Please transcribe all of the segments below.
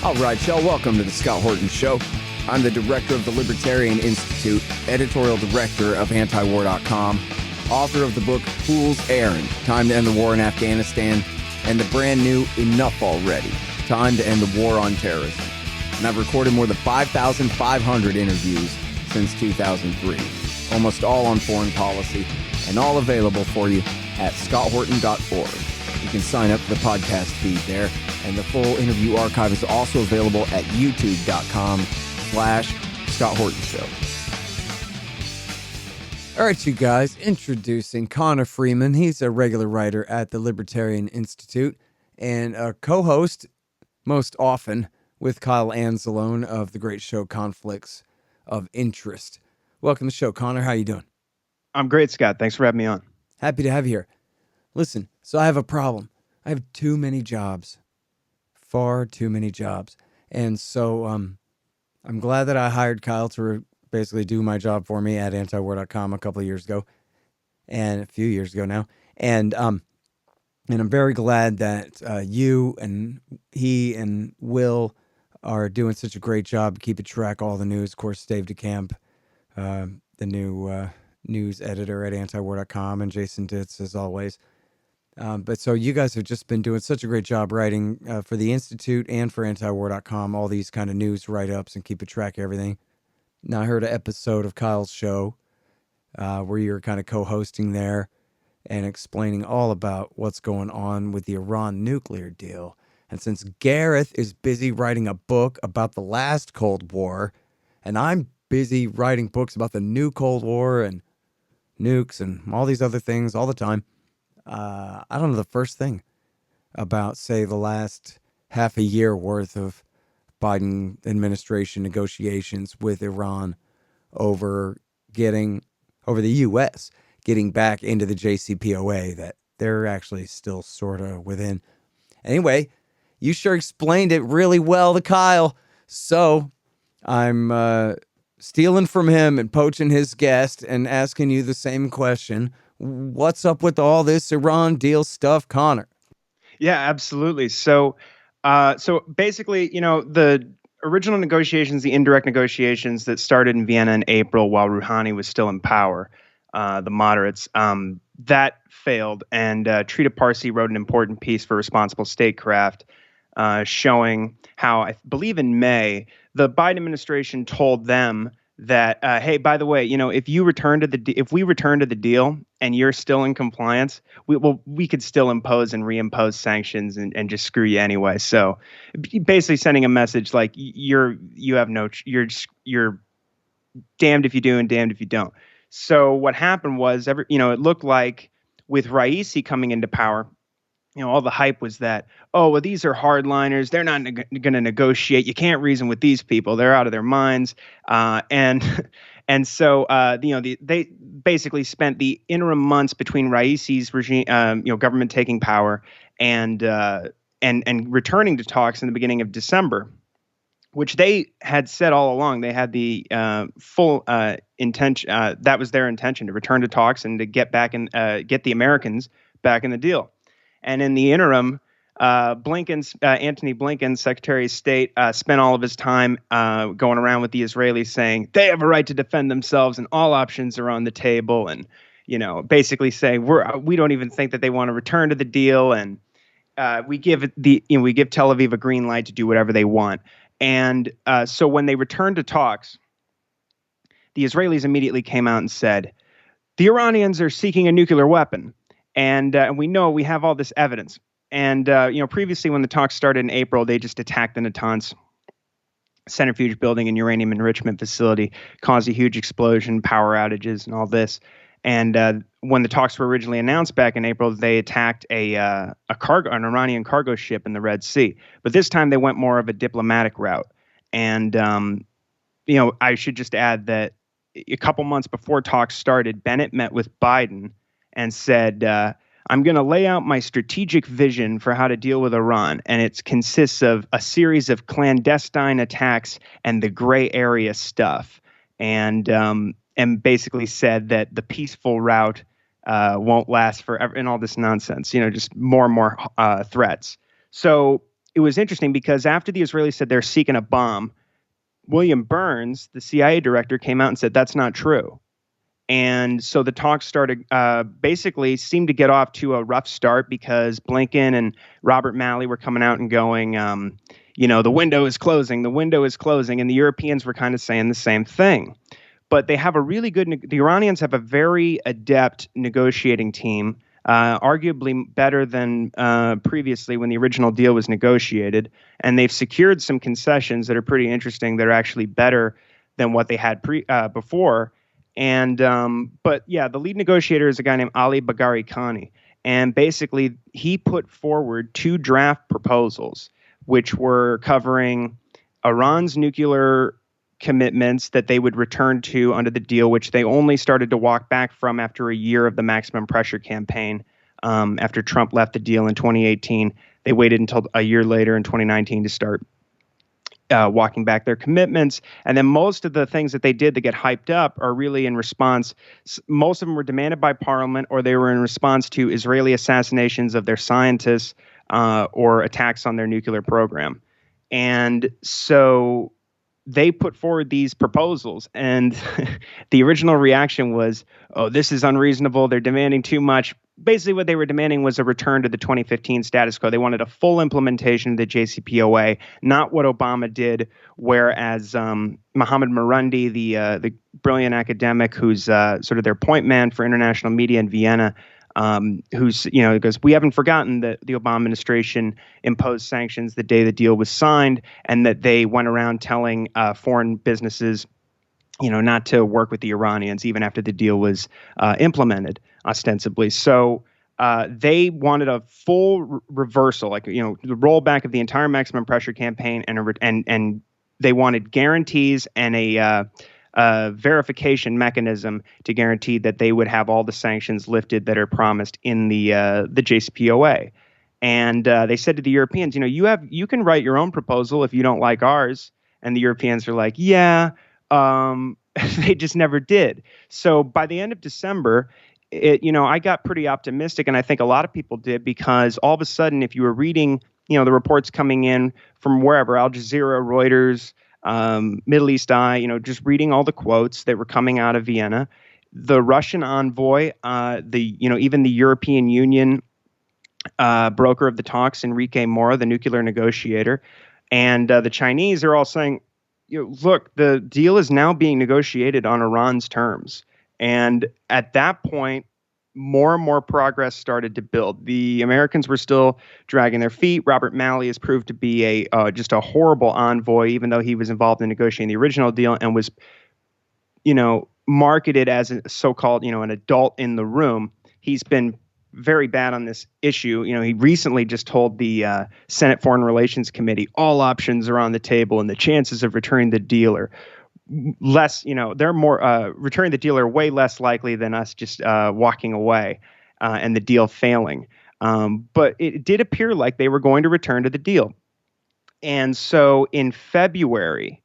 All right, y'all, welcome to the Scott Horton Show. I'm the director of the Libertarian Institute, editorial director of antiwar.com, author of the book Fool's Errand, Time to End the War in Afghanistan, and the brand new Enough Already, Time to End the War on Terrorism. And I've recorded more than 5,500 interviews since 2003, almost all on foreign policy, and all available for you at scotthorton.org. You can sign up for the podcast feed there, and the full interview archive is also available at youtube.com/Scott Horton Show. All right, you guys, introducing Connor Freeman. He's a regular writer at the Libertarian Institute and a co-host, most often, with Kyle Anzalone of the great show Conflicts of Interest. Welcome to the show, Connor. How you doing? I'm great, Scott. Thanks for having me on. Happy to have you here. Listen, so I have a problem. I have too many jobs. Far too many jobs. And so I'm glad that I hired Kyle to basically do my job for me at antiwar.com a couple of years ago, and a few years ago now. And I'm very glad that you and he and Will are doing such a great job keeping track of all the news. Of course, Dave DeCamp, the new news editor at antiwar.com, and Jason Ditz, as always. But so you guys have just been doing such a great job writing for the Institute and for antiwar.com, all these kind of news write-ups and keeping track of everything. Now, I heard an episode of Kyle's show where you were kind of co-hosting there and explaining all about what's going on with the Iran nuclear deal. And since Gareth is busy writing a book about the last Cold War, and I'm busy writing books about the new Cold War and nukes and all these other things all the time, I don't know the first thing about, say, the last half a year worth of Biden administration negotiations with Iran over the U.S. getting back into the JCPOA that they're actually still sort of within. Anyway, you sure explained it really well to Kyle. So I'm stealing from him and poaching his guest and asking you the same question. What's up with all this Iran deal stuff, Connor? Yeah, absolutely. So basically, the original negotiations, the indirect negotiations that started in Vienna in April while Rouhani was still in power, the moderates, that failed. And Trita Parsi wrote an important piece for Responsible Statecraft showing how, I believe in May, the Biden administration told them that, hey, by the way, if we return to the deal and you're still in compliance, we could still impose and reimpose sanctions and just screw you anyway. So basically sending a message like you're damned if you do and damned if you don't. So what happened was it looked like with Raisi coming into power, all the hype was that, oh, well, these are hardliners. They're not going to negotiate. You can't reason with these people. They're out of their minds. And so they basically spent the interim months between Raisi's regime, government taking power and returning to talks in the beginning of December, which they had said all along. They had the full intention. That was their intention, to return to talks and to get the Americans back in the deal. And in the interim, Anthony Blinken, Secretary of State, spent all of his time going around with the Israelis saying they have a right to defend themselves and all options are on the table, and basically saying we don't even think that they want to return to the deal, and we give Tel Aviv a green light to do whatever they want. And so when they returned to talks, the Israelis immediately came out and said the Iranians are seeking a nuclear weapon. And we know we have all this evidence. And, previously when the talks started in April, they just attacked the Natanz centrifuge building and uranium enrichment facility, caused a huge explosion, power outages, and all this. And when the talks were originally announced back in April, they attacked an Iranian cargo ship in the Red Sea. But this time they went more of a diplomatic route. And, I should just add that a couple months before talks started, Bennett met with Biden and said, I'm going to lay out my strategic vision for how to deal with Iran. And it consists of a series of clandestine attacks and the gray area stuff. And basically said that the peaceful route won't last forever and all this nonsense, just more and more threats. So it was interesting because after the Israelis said they're seeking a bomb, William Burns, the CIA director, came out and said that's not true. And so the talks started, basically seemed to get off to a rough start because Blinken and Robert Malley were coming out and going, the window is closing, the window is closing. And the Europeans were kind of saying the same thing. But they have a really good, the Iranians have a very adept negotiating team, arguably better than previously when the original deal was negotiated. And they've secured some concessions that are pretty interesting that are actually better than what they had before. And but yeah, the lead negotiator is a guy named Ali Bagheri Khani. And basically, he put forward 2 draft proposals, which were covering Iran's nuclear commitments that they would return to under the deal, which they only started to walk back from after a year of the maximum pressure campaign. After Trump left the deal in 2018, they waited until a year later in 2019 to start walking back their commitments. And then most of the things that they did that get hyped up are really in response. Most of them were demanded by parliament, or they were in response to Israeli assassinations of their scientists or attacks on their nuclear program. And so they put forward these proposals, and the original reaction was, oh, this is unreasonable. They're demanding too much. Basically, what they were demanding was a return to the 2015 status quo. They wanted a full implementation of the JCPOA, not what Obama did, whereas Mohammed Marundi, the brilliant academic who's sort of their point man for international media in Vienna, who's, goes, we haven't forgotten that the Obama administration imposed sanctions the day the deal was signed, and that they went around telling foreign businesses, not to work with the Iranians even after the deal was implemented, ostensibly. So they wanted a full reversal, the rollback of the entire maximum pressure campaign, and they wanted guarantees and a verification mechanism to guarantee that they would have all the sanctions lifted that are promised in the JCPOA. And they said to the Europeans, you can write your own proposal if you don't like ours. And the Europeans are like, yeah. They just never did. So by the end of December, I got pretty optimistic, and I think a lot of people did, because all of a sudden, if you were reading, the reports coming in from wherever, Al Jazeera, Reuters, Middle East Eye, just reading all the quotes that were coming out of Vienna, the Russian envoy, even the European Union broker of the talks, Enrique Mora, the nuclear negotiator, and the Chinese are all saying, look, the deal is now being negotiated on Iran's terms. And at that point, more and more progress started to build. The Americans were still dragging their feet. Robert Malley has proved to be just a horrible envoy, even though he was involved in negotiating the original deal and was, marketed as a so-called, an adult in the room. He's been very bad on this issue. He recently just told the Senate Foreign Relations Committee all options are on the table, and the chances of returning the deal are less. They're more returning the deal are way less likely than us just walking away and the deal failing. But it did appear like they were going to return to the deal, and so in February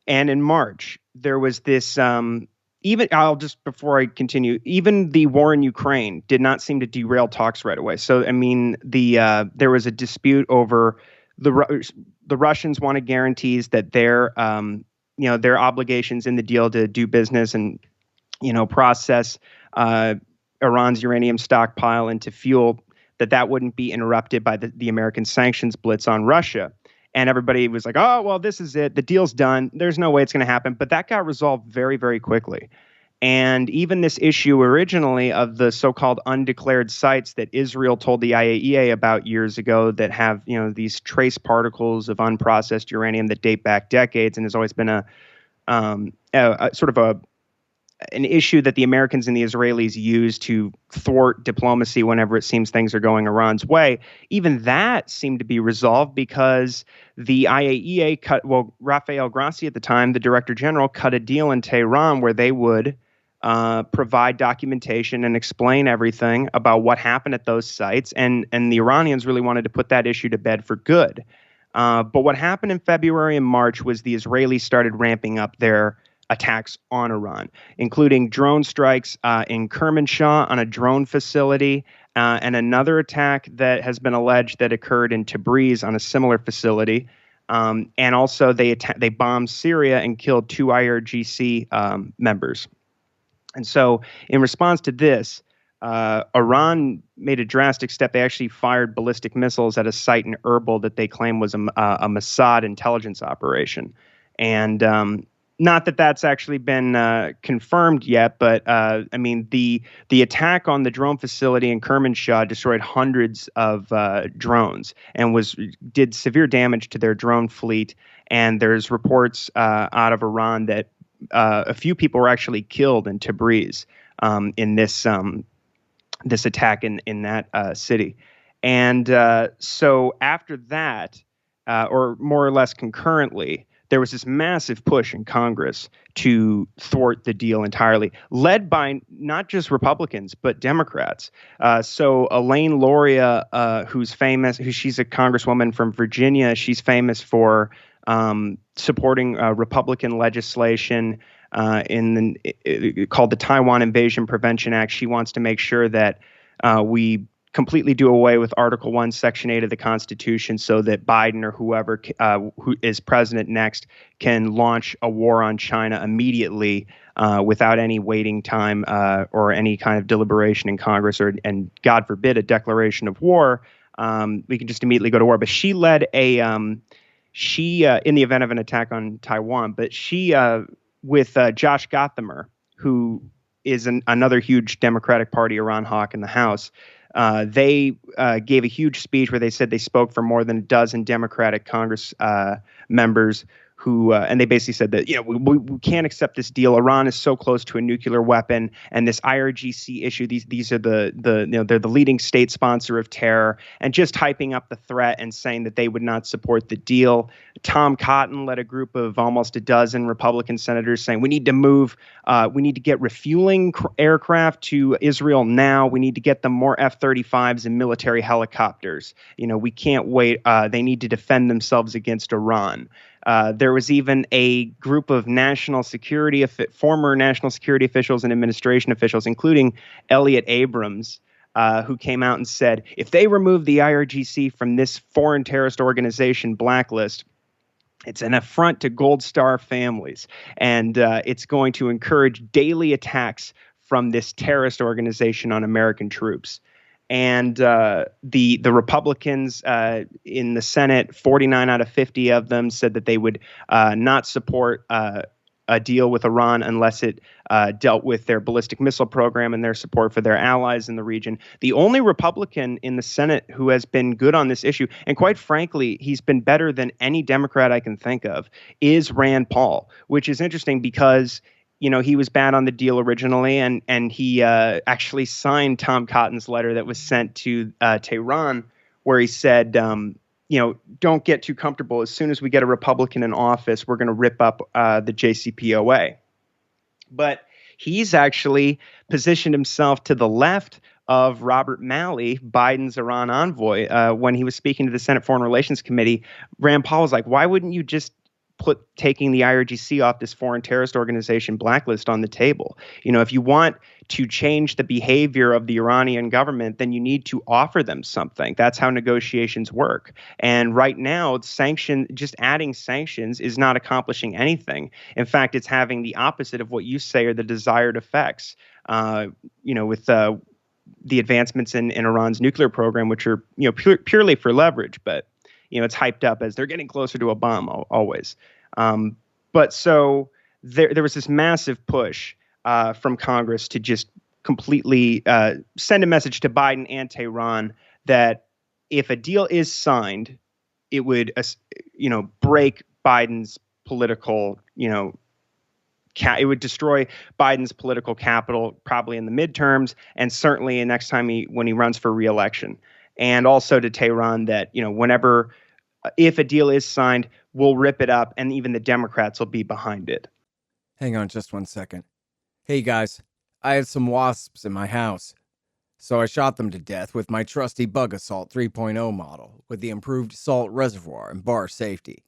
and in March there was this. Before I continue, even the war in Ukraine did not seem to derail talks right away. So, there was a dispute over the Russians wanted guarantees that their obligations in the deal to do business and, process Iran's uranium stockpile into fuel, that wouldn't be interrupted by the American sanctions blitz on Russia. And everybody was like, oh, well, this is it. The deal's done. There's no way it's going to happen. But that got resolved very, very quickly. And even this issue originally of the so-called undeclared sites that Israel told the IAEA about years ago that have, these trace particles of unprocessed uranium that date back decades, and has always been a sort of an issue that the Americans and the Israelis use to thwart diplomacy whenever it seems things are going Iran's way. Even that seemed to be resolved because the IAEA Rafael Grossi at the time, the director general, cut a deal in Tehran where they would provide documentation and explain everything about what happened at those sites. And the Iranians really wanted to put that issue to bed for good. But what happened in February and March was the Israelis started ramping up their attacks on Iran, including drone strikes in Kermanshah on a drone facility, and another attack that has been alleged that occurred in Tabriz on a similar facility. And also they bombed Syria and killed 2 IRGC members. And so, in response to this, Iran made a drastic step. They actually fired ballistic missiles at a site in Erbil that they claim was a Mossad intelligence operation. And not that that's actually been confirmed yet, but I mean, the attack on the drone facility in Kermanshah destroyed hundreds of drones and did severe damage to their drone fleet. And there's reports out of Iran that a few people were actually killed in Tabriz in this attack in that city. And so after that, or more or less concurrently, there was this massive push in Congress to thwart the deal entirely, led by not just Republicans, but Democrats. So Elaine Loria, who's famous, she's a congresswoman from Virginia. She's famous for supporting Republican legislation called the Taiwan Invasion Prevention Act. She wants to make sure that we completely do away with Article 1, Section 8 of the Constitution so that Biden or whoever who is president next can launch a war on China immediately without any waiting time or any kind of deliberation in Congress and God forbid, a declaration of war. We can just immediately go to war. But she led in the event of an attack on Taiwan, but she, with Josh Gothamer, who is another huge Democratic Party Iran hawk in the House, they gave a huge speech where they said they spoke for more than a dozen Democratic Congress members who, and they basically said that, we can't accept this deal. Iran is so close to a nuclear weapon, and this IRGC issue, these are they're the leading state sponsor of terror, and just hyping up the threat and saying that they would not support the deal. Tom Cotton led a group of almost a dozen Republican senators saying we need to get refueling aircraft to Israel now. We need to get them more F-35s and military helicopters. We can't wait. They need to defend themselves against Iran. There was even a group of former national security officials and administration officials, including Elliot Abrams, who came out and said, if they remove the IRGC from this foreign terrorist organization blacklist, it's an affront to Gold Star families, and it's going to encourage daily attacks from this terrorist organization on American troops. And the Republicans in the Senate, 49 out of 50 of them said that they would not support a deal with Iran unless it dealt with their ballistic missile program and their support for their allies in the region. The only Republican in the Senate who has been good on this issue, and quite frankly, he's been better than any Democrat I can think of, is Rand Paul, which is interesting because he was bad on the deal originally, and he actually signed Tom Cotton's letter that was sent to Tehran, where he said, don't get too comfortable. As soon as we get a Republican in office, we're going to rip up the JCPOA. But he's actually positioned himself to the left of Robert Malley, Biden's Iran envoy. When he was speaking to the Senate Foreign Relations Committee, Rand Paul was like, why wouldn't you just put taking the IRGC off this foreign terrorist organization blacklist on the table? If you want to change the behavior of the Iranian government, then you need to offer them something. That's how negotiations work. And right now, just adding sanctions is not accomplishing anything. In fact, it's having the opposite of what you say are the desired effects. With the advancements in Iran's nuclear program, which are purely for leverage, but it's hyped up as they're getting closer to a bomb always. But so there was this massive push from Congress to just completely send a message to Biden and Tehran that if a deal is signed, it would, break Biden's political, it would destroy Biden's political capital probably in the midterms and certainly next time when he runs for re-election. And also to Tehran that, if a deal is signed, we'll rip it up and even the Democrats will be behind it. Hang on just 1 second. Hey guys, I had some wasps in my house, so I shot them to death with my trusty Bug Assault 3.0 model with the improved salt reservoir and bar safety.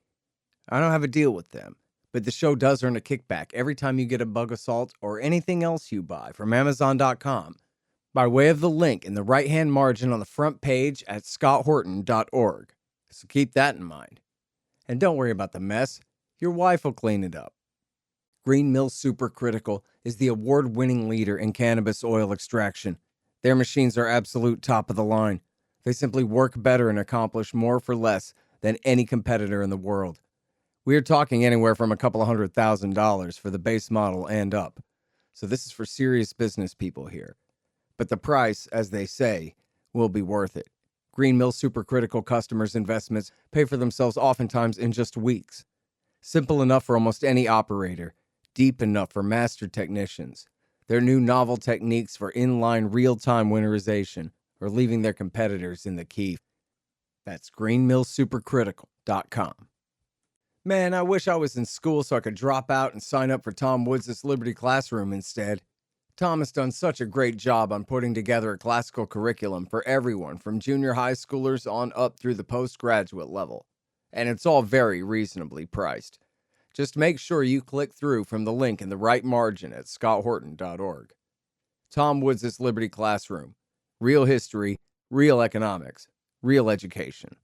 I don't have a deal with them, but the show does earn a kickback every time you get a Bug Assault or anything else you buy from Amazon.com. by way of the link in the right-hand margin on the front page at scotthorton.org. So keep that in mind. And don't worry about the mess. Your wife will clean it up. Green Mill Supercritical is the award-winning leader in cannabis oil extraction. Their machines are absolute top of the line. They simply work better and accomplish more for less than any competitor in the world. We are talking anywhere from a couple of $100,000 for the base model and up. So this is for serious business people here. But the price, as they say, will be worth it. Green Mill Supercritical customers' investments pay for themselves oftentimes in just weeks. Simple enough for almost any operator, deep enough for master technicians. Their new novel techniques for inline real-time winterization are leaving their competitors in the key. That's greenmillsupercritical.com. Man, I wish I was in school so I could drop out and sign up for Tom Woods' Liberty Classroom instead. Tom has done such a great job on putting together a classical curriculum for everyone from junior high schoolers on up through the postgraduate level. And it's all very reasonably priced. Just make sure you click through from the link in the right margin at scotthorton.org. Tom Woods' Liberty Classroom. Real history, real economics, real education.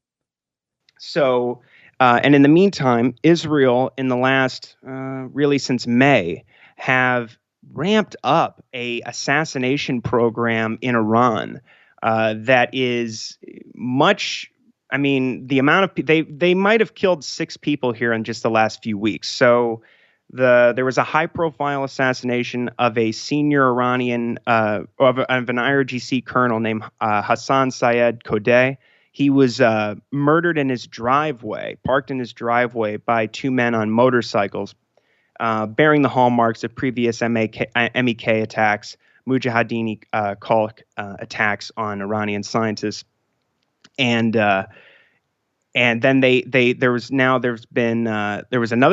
So, and in the meantime, Israel, in the last, really since May, have ramped up a assassination program in Iran that is much. I mean, the amount of they might have killed 6 people here in just the last few weeks. So there was a high-profile assassination of a senior Iranian of an IRGC colonel named Hassan Syed Kodeh. He was murdered in his driveway, parked in his driveway by 2 men on motorcycles, bearing the hallmarks of previous MEK attacks, Mujahideen Khalq attacks on Iranian scientists, and then there was another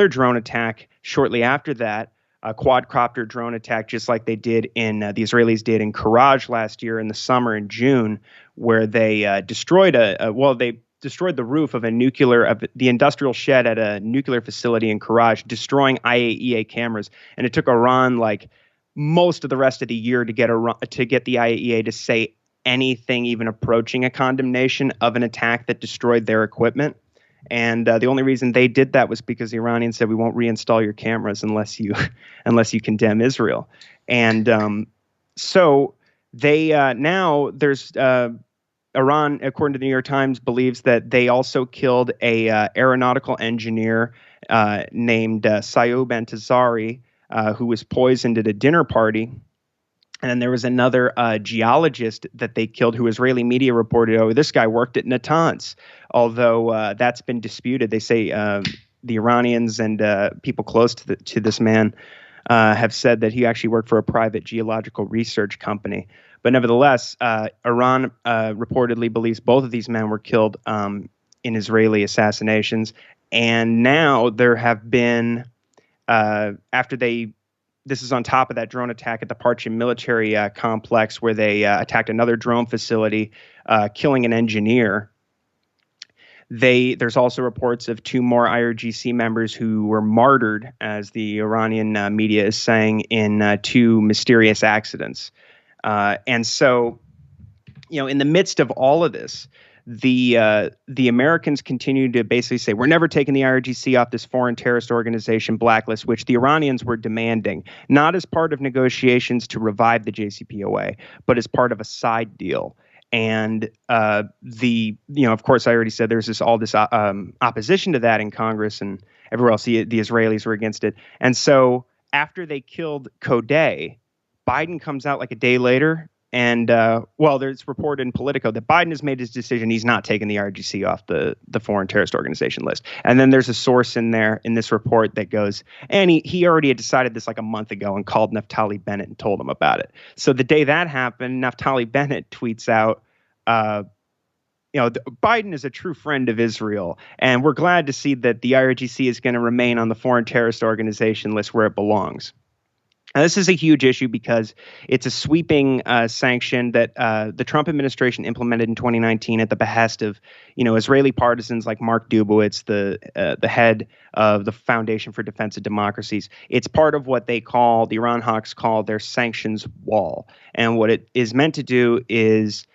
drone attack shortly after that, a quadcopter drone attack, just like they did in the Israelis did in Karaj last year in the summer in June, where they destroyed they destroyed the roof of the industrial shed at a nuclear facility in Karaj, destroying IAEA cameras. And it took Iran like most of the rest of the year to get the IAEA to say anything even approaching a condemnation of an attack that destroyed their equipment. And the only reason they did that was because the Iranians said, we won't reinstall your cameras unless you condemn Israel. And so they now there's Iran, according to the New York Times, believes that they also killed a aeronautical engineer named Sayoub Antazari, who was poisoned at a dinner party. And then there was another geologist that they killed who Israeli media reported, this guy worked at Natanz, although that's been disputed. They say the Iranians and people close to this man have said that he actually worked for a private geological research company. But nevertheless, Iran reportedly believes both of these men were killed in Israeli assassinations. And now there have been, this is on top of that drone attack at the Parchin military complex where they attacked another drone facility, killing an engineer. There's also reports of 2 more IRGC members who were martyred, as the Iranian media is saying, in 2 mysterious accidents. And so, in the midst of all of this, the Americans continue to basically say, we're never taking the IRGC off this foreign terrorist organization blacklist, which the Iranians were demanding, not as part of negotiations to revive the JCPOA, but as part of a side deal. And of course, I already said there's all this opposition to that in Congress and everywhere else. The Israelis were against it. And so after they killed Kodeh, Biden comes out like a day later. And, there's reported in Politico that Biden has made his decision. He's not taking the IRGC off the foreign terrorist organization list. And then there's a source in there in this report that goes, and he already had decided this like a month ago and called Naftali Bennett and told him about it. So the day that happened, Naftali Bennett tweets out, Biden is a true friend of Israel, and we're glad to see that the IRGC is going to remain on the foreign terrorist organization list where it belongs. Now, this is a huge issue because it's a sweeping sanction that the Trump administration implemented in 2019 at the behest of, Israeli partisans like Mark Dubowitz, the head of the Foundation for Defense of Democracies. It's part of what the Iran hawks call their sanctions wall. And what it is meant to do is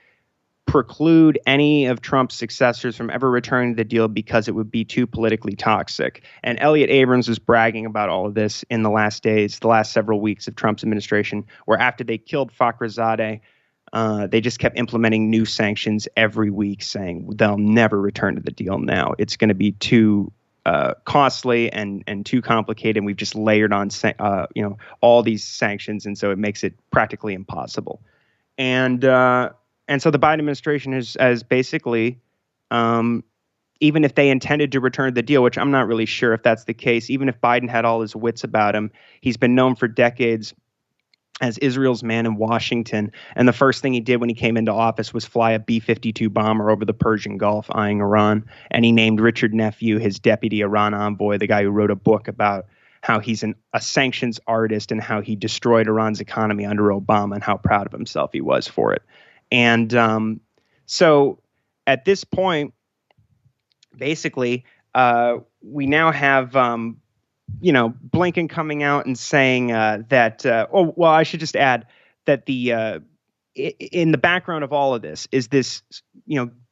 preclude any of Trump's successors from ever returning to the deal because it would be too politically toxic. And Elliot Abrams was bragging about all of this in the last several weeks of Trump's administration, where after they killed Fakhrizadeh, they just kept implementing new sanctions every week, saying they'll never return to the deal now. It's going to be too costly and too complicated, and we've just layered on all these sanctions, and so it makes it practically impossible. And so the Biden administration has basically, even if they intended to return to the deal, which I'm not really sure if that's the case, even if Biden had all his wits about him, he's been known for decades as Israel's man in Washington. And the first thing he did when he came into office was fly a B-52 bomber over the Persian Gulf, eyeing Iran. And he named Richard Nephew his deputy Iran envoy, the guy who wrote a book about how he's a sanctions artist and how he destroyed Iran's economy under Obama and how proud of himself he was for it. And so at this point, basically, we now have, Blinken coming out and saying that, I should just add that in the background of all of this is this,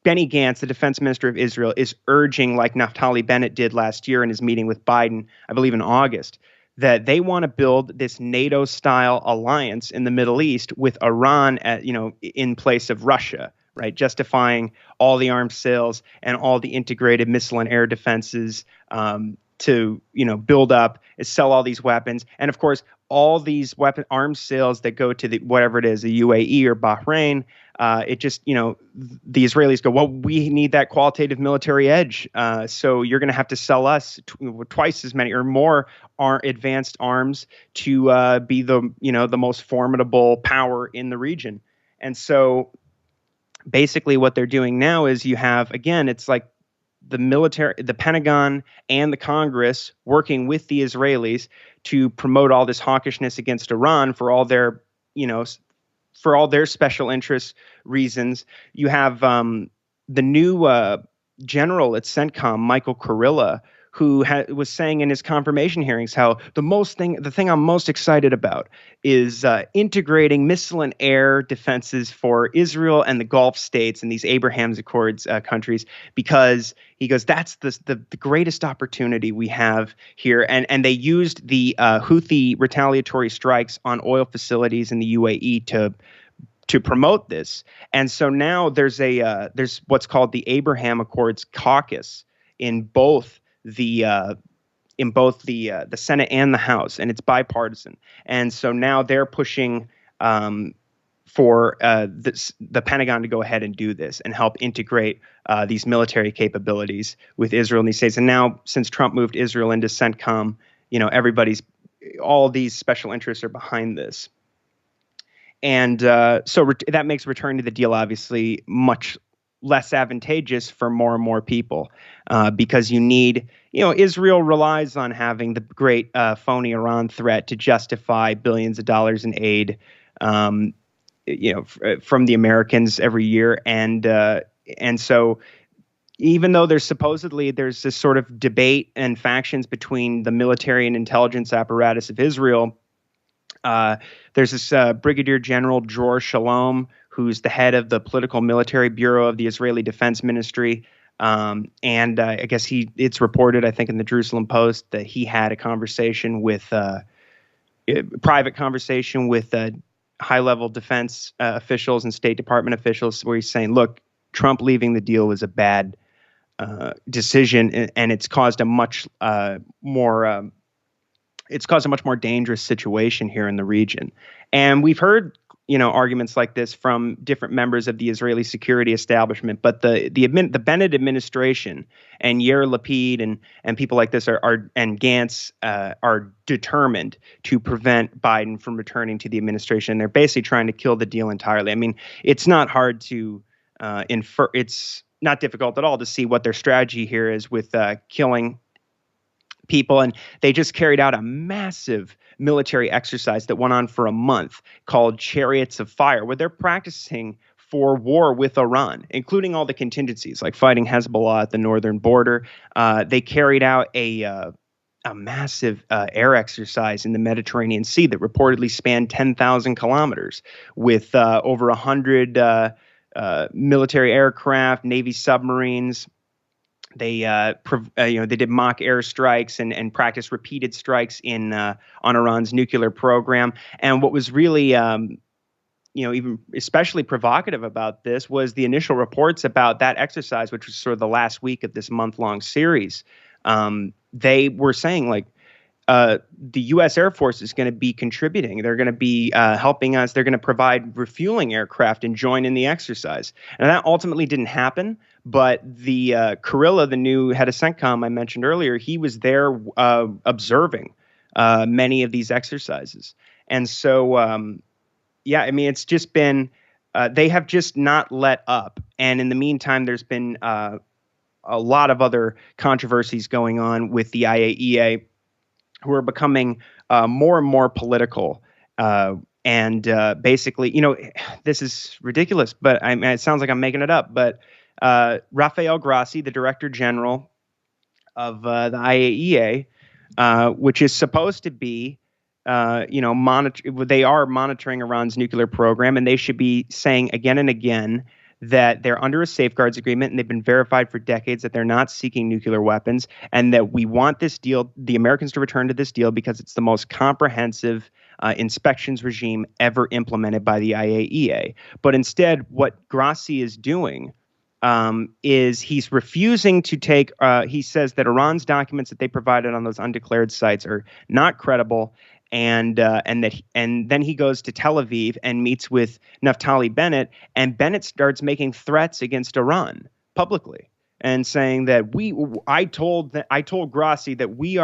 Benny Gantz, the defense minister of Israel, is urging, like Naftali Bennett did last year in his meeting with Biden, I believe in August, that they want to build this NATO-style alliance in the Middle East with Iran, in place of Russia, right? Justifying all the arms sales and all the integrated missile and air defenses to build up, sell all these weapons, and of course all these arms sales that go to whatever it is, the UAE or Bahrain. It just, the Israelis go, well, we need that qualitative military edge. So you're going to have to sell us twice as many or more advanced arms to be the most formidable power in the region. And so basically what they're doing now is you have, again, it's like the military, the Pentagon and the Congress working with the Israelis to promote all this hawkishness against Iran for all their, for all their special interest reasons. You have the new general at CENTCOM, Michael Kurilla, who was saying in his confirmation hearings how the thing I'm most excited about is integrating missile and air defenses for Israel and the Gulf states and these Abraham's Accords countries, because he goes, that's the greatest opportunity we have here. And they used the Houthi retaliatory strikes on oil facilities in the UAE to promote this. And so now there's what's called the Abraham Accords caucus in both the Senate and the House, and it's bipartisan. And so now they're pushing for the Pentagon to go ahead and do this and help integrate these military capabilities with Israel in these states. And now, since Trump moved Israel into CENTCOM, all these special interests are behind this. And so that makes returning to the deal obviously much less advantageous for more and more people, because you need, Israel relies on having the great phony Iran threat to justify billions of dollars in aid, from the Americans every year. And so even though there's this sort of debate and factions between the military and intelligence apparatus of Israel, there's this Brigadier General Dror Shalom, who's the head of the political military bureau of the Israeli Defense Ministry. And I guess it's reported, I think, in the Jerusalem Post that he had a private conversation with high-level defense officials and State Department officials, where he's saying, look, Trump leaving the deal was a bad decision, and it's caused a much more dangerous situation here in the region. And we've heard, arguments like this from different members of the Israeli security establishment, but the Bennett administration and Yair Lapid and people like this and Gantz are determined to prevent Biden from returning to the administration. They're basically trying to kill the deal entirely. I mean, it's not hard to infer. It's not difficult at all to see what their strategy here is with killing people, and they just carried out a massive military exercise that went on for a month called Chariots of Fire, where they're practicing for war with Iran, including all the contingencies like fighting Hezbollah at the northern border. They carried out a massive air exercise in the Mediterranean Sea that reportedly spanned 10,000 kilometers with over 100 military aircraft, Navy submarines. They they did mock airstrikes and practiced repeated strikes on Iran's nuclear program. And what was really even especially provocative about this was the initial reports about that exercise, which was sort of the last week of this month-long series. They were saying the U.S. Air Force is going to be contributing. They're going to be helping us. They're going to provide refueling aircraft and join in the exercise. And that ultimately didn't happen. But the Kurilla, the new head of CENTCOM I mentioned earlier, he was there observing many of these exercises. And so, it's just been they have just not let up. And in the meantime, there's been a lot of other controversies going on with the IAEA, who are becoming more and more political. And basically, this is ridiculous, but it sounds like I'm making it up. But Rafael Grossi, the Director General of the IAEA, which is supposed to be, they are monitoring Iran's nuclear program, and they should be saying again and again that they're under a safeguards agreement and they've been verified for decades that they're not seeking nuclear weapons, and that we want this deal, the Americans, to return to this deal because it's the most comprehensive inspections regime ever implemented by the IAEA. But instead, what Grossi is doing is he's refusing to take, he says that Iran's documents that they provided on those undeclared sites are not credible, and then he goes to Tel Aviv and meets with Naftali Bennett, and Bennett starts making threats against Iran publicly and saying that I told Grossi that we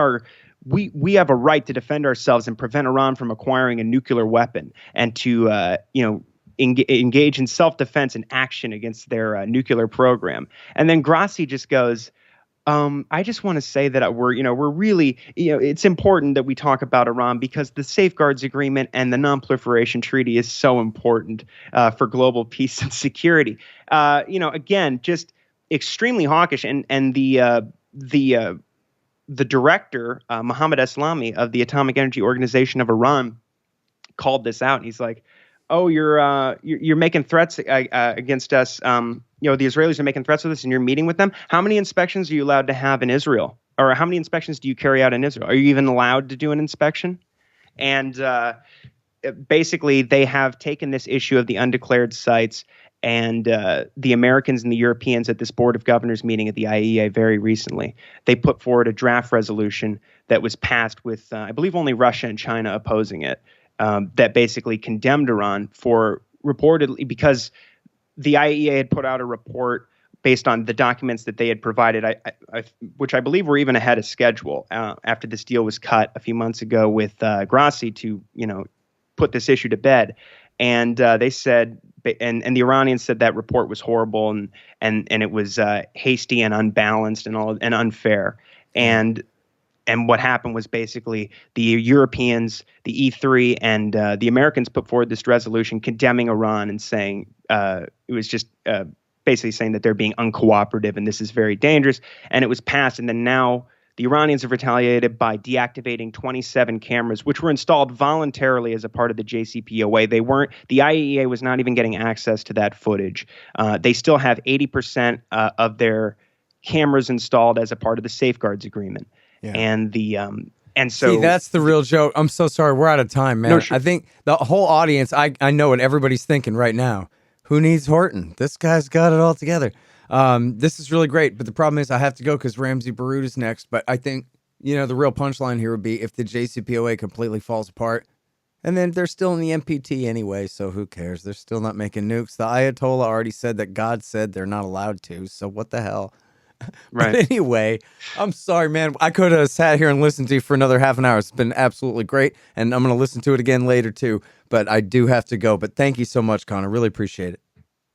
have a right to defend ourselves and prevent Iran from acquiring a nuclear weapon, and to engage in self-defense and action against their nuclear program. And then Grossi just goes, I just want to say that we're really, it's important that we talk about Iran because the Safeguards Agreement and the Non-Proliferation Treaty is so important for global peace and security. Again, just extremely hawkish. And the director, Mohammad Eslami of the Atomic Energy Organization of Iran, called this out. And he's like, "Oh, you're making threats against us. The Israelis are making threats with us, and you're meeting with them. How many inspections are you allowed to have in Israel? Or how many inspections do you carry out in Israel? Are you even allowed to do an inspection?" And basically, they have taken this issue of the undeclared sites, and the Americans and the Europeans at this Board of Governors meeting at the IAEA very recently, they put forward a draft resolution that was passed with, I believe, only Russia and China opposing it. That basically condemned Iran for reportedly, because the IAEA had put out a report based on the documents that they had provided, which I believe were even ahead of schedule after this deal was cut a few months ago with Grossi to put this issue to bed. And they said, and the Iranians said that report was horrible and it was hasty and unbalanced and unfair. And what happened was basically the Europeans, the E3, and the Americans put forward this resolution condemning Iran and saying it was just basically saying that they're being uncooperative and this is very dangerous. And it was passed. And then now the Iranians have retaliated by deactivating 27 cameras, which were installed voluntarily as a part of the JCPOA. The IAEA was not even getting access to that footage. They still have 80% of their cameras installed as a part of the Safeguards Agreement. Yeah. And so see, that's the real joke. I'm so sorry. We're out of time, man. No, sure. I think the whole audience, I know what everybody's thinking right now. Who needs Horton? This guy's got it all together. This is really great. But the problem is I have to go because Ramsey Baroud is next. But I think, the real punchline here would be if the JCPOA completely falls apart, and then they're still in the NPT anyway. So who cares? They're still not making nukes. The Ayatollah already said that God said they're not allowed to. So what the hell? Right. But anyway, I'm sorry, man. I could have sat here and listened to you for another half an hour. It's been absolutely great. And I'm going to listen to it again later, too. But I do have to go. But thank you so much, Connor. Really appreciate it.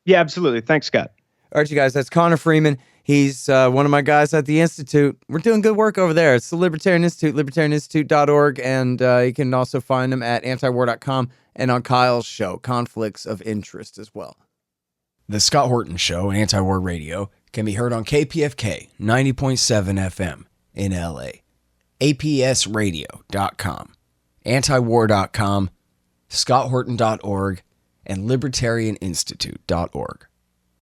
Yeah, absolutely. Thanks, Scott. All right, you guys. That's Connor Freeman. He's one of my guys at the Institute. We're doing good work over there. It's the Libertarian Institute, libertarianinstitute.org, and you can also find him at antiwar.com and on Kyle's show, Conflicts of Interest, as well. The Scott Horton Show, Anti-War Radio, can be heard on KPFK 90.7 FM in LA, APSradio.com, antiwar.com, scotthorton.org, and libertarianinstitute.org.